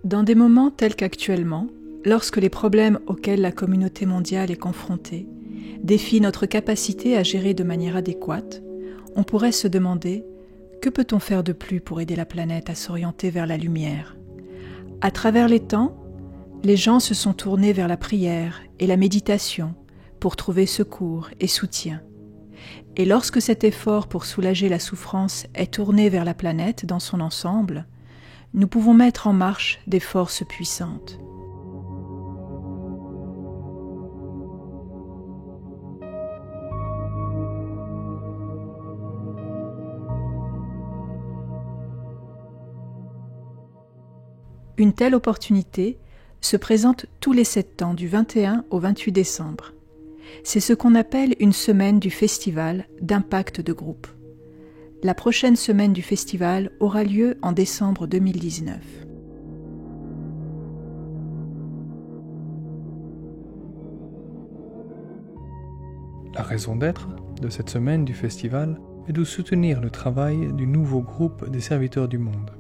Dans des moments tels qu'actuellement, lorsque les problèmes auxquels la communauté mondiale est confrontée défient notre capacité à gérer de manière adéquate, on pourrait se demander « Que peut-on faire de plus pour aider la planète à s'orienter vers la lumière ?» À travers les temps, les gens se sont tournés vers la prière et la méditation pour trouver secours et soutien. Et lorsque cet effort pour soulager la souffrance est tourné vers la planète dans son ensemble, nous pouvons mettre en marche des forces puissantes. Une telle opportunité se présente tous les 7 ans du 21 au 28 décembre. C'est ce qu'on appelle une semaine du festival d'impact de groupe. La prochaine semaine du festival aura lieu en décembre 2019. La raison d'être de cette semaine du festival est de soutenir le travail du nouveau groupe des serviteurs du monde.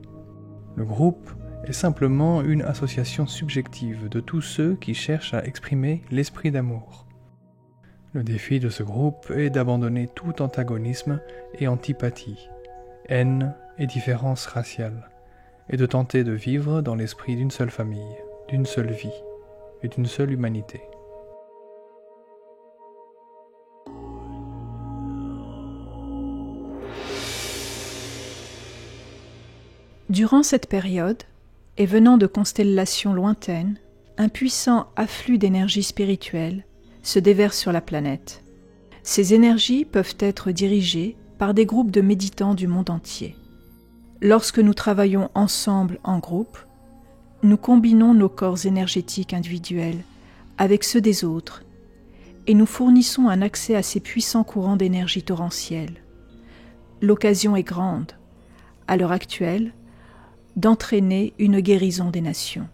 Le groupe est simplement une association subjective de tous ceux qui cherchent à exprimer l'esprit d'amour. Le défi de ce groupe est d'abandonner tout antagonisme et antipathie, haine et différence raciale, et de tenter de vivre dans l'esprit d'une seule famille, d'une seule vie et d'une seule humanité. Durant cette période, et venant de constellations lointaines, un puissant afflux d'énergie spirituelle se déverse sur la planète. Ces énergies peuvent être dirigées par des groupes de méditants du monde entier. Lorsque nous travaillons ensemble en groupe, nous combinons nos corps énergétiques individuels avec ceux des autres et nous fournissons un accès à ces puissants courants d'énergie torrentielle. L'occasion est grande, à l'heure actuelle, d'entraîner une guérison des nations.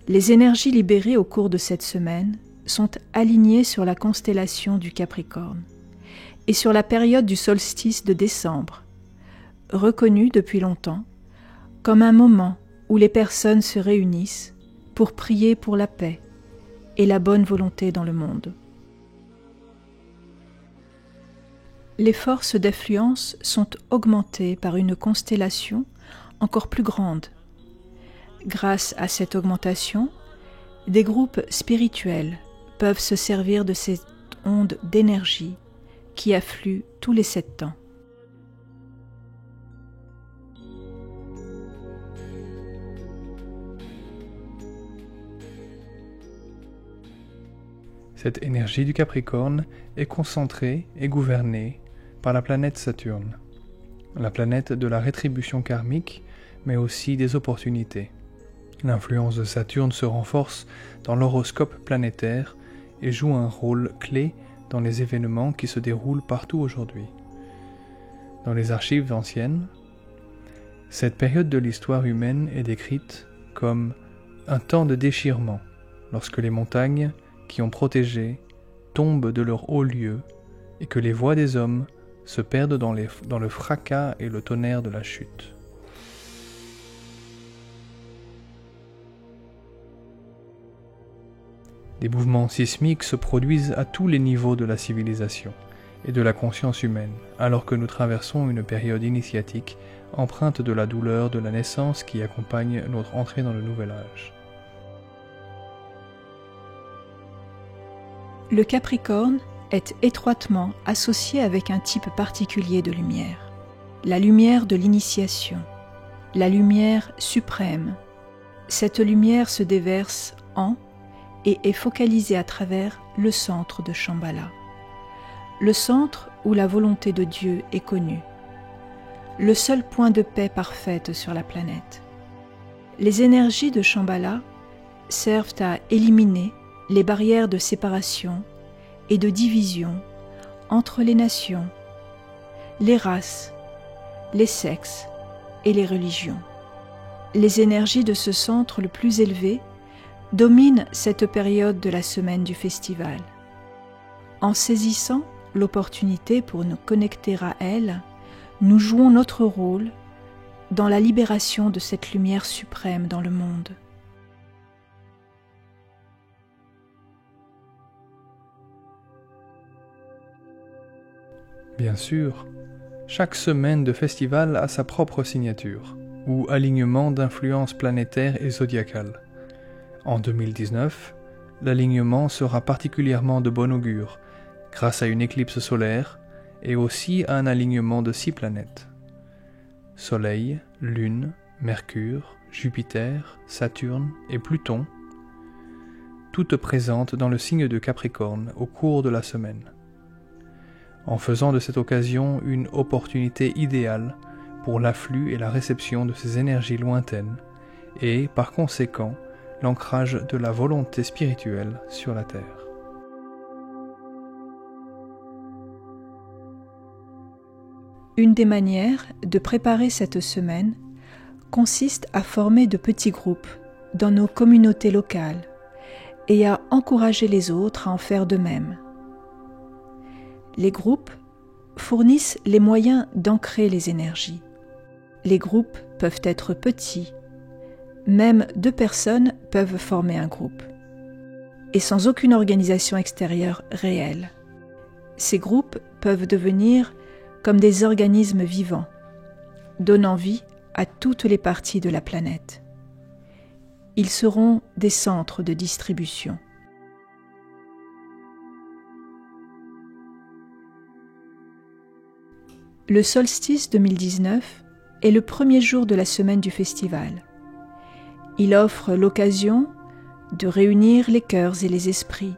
Les énergies libérées au cours de cette semaine sont alignées sur la constellation du Capricorne et sur la période du solstice de décembre, reconnue depuis longtemps comme un moment où les personnes se réunissent pour prier pour la paix et la bonne volonté dans le monde. Les forces d'influence sont augmentées par une constellation encore plus grande. Grâce à cette augmentation, des groupes spirituels peuvent se servir de cette onde d'énergie qui afflue tous les 7 ans. Cette énergie du Capricorne est concentrée et gouvernée par la planète Saturne, la planète de la rétribution karmique, mais aussi des opportunités. L'influence de Saturne se renforce dans l'horoscope planétaire et joue un rôle clé dans les événements qui se déroulent partout aujourd'hui. Dans les archives anciennes, cette période de l'histoire humaine est décrite comme un temps de déchirement, lorsque les montagnes qui ont protégé tombent de leur haut lieu et que les voix des hommes se perdent dans le fracas et le tonnerre de la chute. Des mouvements sismiques se produisent à tous les niveaux de la civilisation et de la conscience humaine, alors que nous traversons une période initiatique empreinte de la douleur de la naissance qui accompagne notre entrée dans le nouvel âge. Le Capricorne est étroitement associé avec un type particulier de lumière, la lumière de l'initiation, la lumière suprême. Cette lumière se déverse en et est focalisée à travers le centre de Shambhala, le centre où la volonté de Dieu est connue, le seul point de paix parfaite sur la planète. Les énergies de Shambhala servent à éliminer les barrières de séparation et de division entre les nations, les races, les sexes et les religions. Les énergies de ce centre le plus élevé dominent cette période de la semaine du festival. En saisissant l'opportunité pour nous connecter à elle, nous jouons notre rôle dans la libération de cette lumière suprême dans le monde. Bien sûr, chaque semaine de festival a sa propre signature, ou alignement d'influences planétaires et zodiacales. En 2019, l'alignement sera particulièrement de bon augure, grâce à une éclipse solaire et aussi à un alignement de 6 planètes. Soleil, Lune, Mercure, Jupiter, Saturne et Pluton, toutes présentes dans le signe de Capricorne au cours de la semaine, en faisant de cette occasion une opportunité idéale pour l'afflux et la réception de ces énergies lointaines et, par conséquent, l'ancrage de la volonté spirituelle sur la Terre. Une des manières de préparer cette semaine consiste à former de petits groupes dans nos communautés locales et à encourager les autres à en faire de même. Les groupes fournissent les moyens d'ancrer les énergies. Les groupes peuvent être petits, même 2 personnes peuvent former un groupe, et sans aucune organisation extérieure réelle. Ces groupes peuvent devenir comme des organismes vivants, donnant vie à toutes les parties de la planète. Ils seront des centres de distribution. Le solstice 2019 est le premier jour de la semaine du festival. Il offre l'occasion de réunir les cœurs et les esprits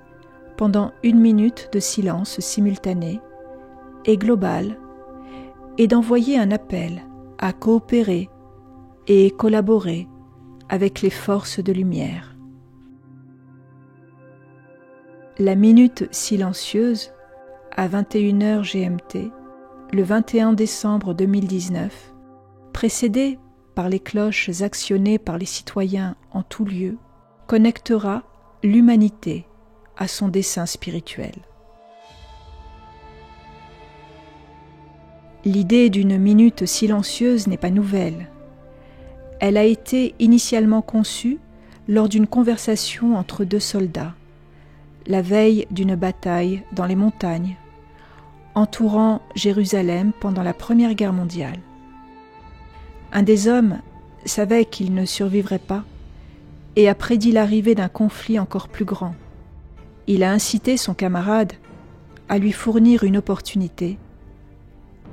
pendant 1 minute de silence simultané et global et d'envoyer un appel à coopérer et collaborer avec les forces de lumière. La minute silencieuse à 21h GMT, le 21 décembre 2019, précédée par les cloches actionnées par les citoyens en tout lieu, connectera l'humanité à son dessein spirituel. L'idée d'une minute silencieuse n'est pas nouvelle. Elle a été initialement conçue lors d'une conversation entre 2 soldats, la veille d'une bataille dans les montagnes, entourant Jérusalem pendant la Première Guerre mondiale. Un des hommes savait qu'il ne survivrait pas et a prédit l'arrivée d'un conflit encore plus grand. Il a incité son camarade à lui fournir une opportunité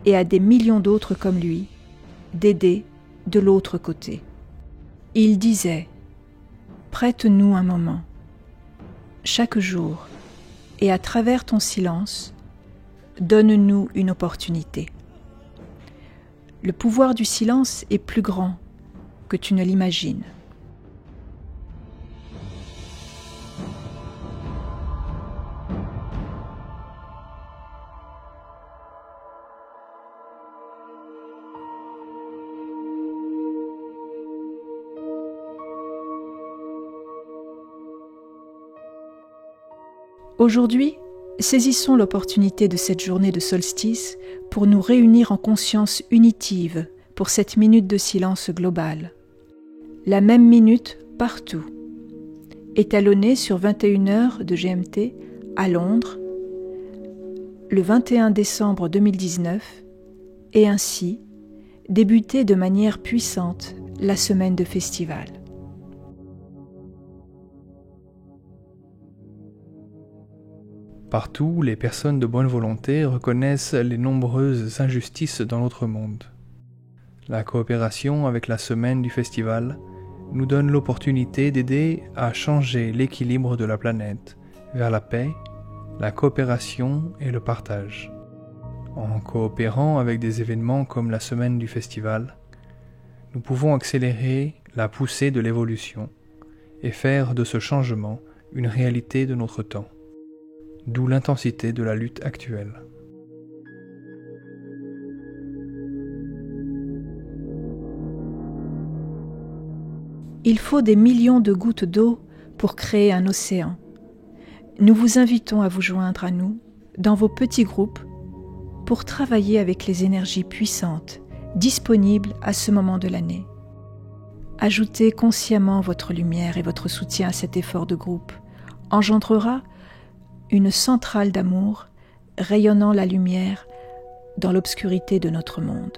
et à des millions d'autres comme lui d'aider de l'autre côté. Il disait « Prête-nous un moment, chaque jour, et à travers ton silence, donne-nous une opportunité. » Le pouvoir du silence est plus grand que tu ne l'imagines. Aujourd'hui, saisissons l'opportunité de cette journée de solstice pour nous réunir en conscience unitive pour cette minute de silence global. La même minute partout, étalonnée sur 21h de GMT à Londres, le 21 décembre 2019, et ainsi débuter de manière puissante la semaine de festival. Partout, les personnes de bonne volonté reconnaissent les nombreuses injustices dans notre monde. La coopération avec la semaine du festival nous donne l'opportunité d'aider à changer l'équilibre de la planète vers la paix, la coopération et le partage. En coopérant avec des événements comme la semaine du festival, nous pouvons accélérer la poussée de l'évolution et faire de ce changement une réalité de notre temps. D'où l'intensité de la lutte actuelle. Il faut des millions de gouttes d'eau pour créer un océan. Nous vous invitons à vous joindre à nous dans vos petits groupes pour travailler avec les énergies puissantes disponible à ce moment de l'année. Ajouter consciemment votre lumière et votre soutien à cet effort de groupe engendrera une centrale d'amour rayonnant la lumière dans l'obscurité de notre monde.